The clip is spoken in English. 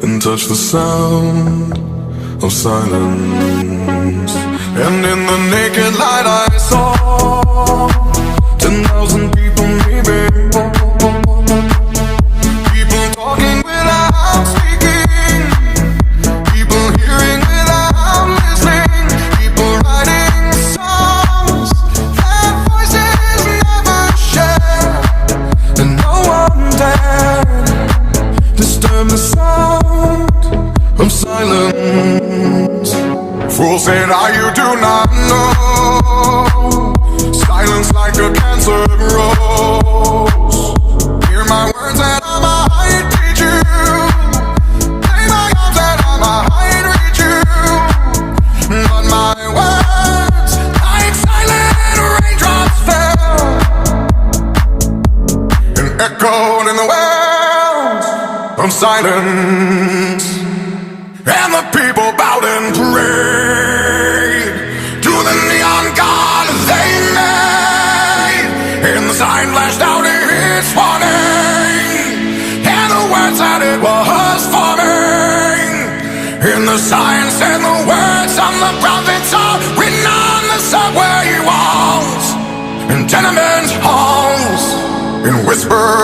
and touch the sound of silence. And in the naked light I saw 10,000 people maybe, people talking without speaking, people hearing without listening, people writing songs that voices never share, and no one dared disturb the sound of silence. Fools say now you do not know, silence like a cancer grows. Hear my words and I might teach you, play my arms and I might reach you, but my words like silent raindrops fell and echoed in the wells of silence. And the people bowed and prayed to the neon god they made, and the sign flashed out its warning, and the words that it was forming, and the sign said the words of the prophets are written on the subway walls and tenement halls, and whispered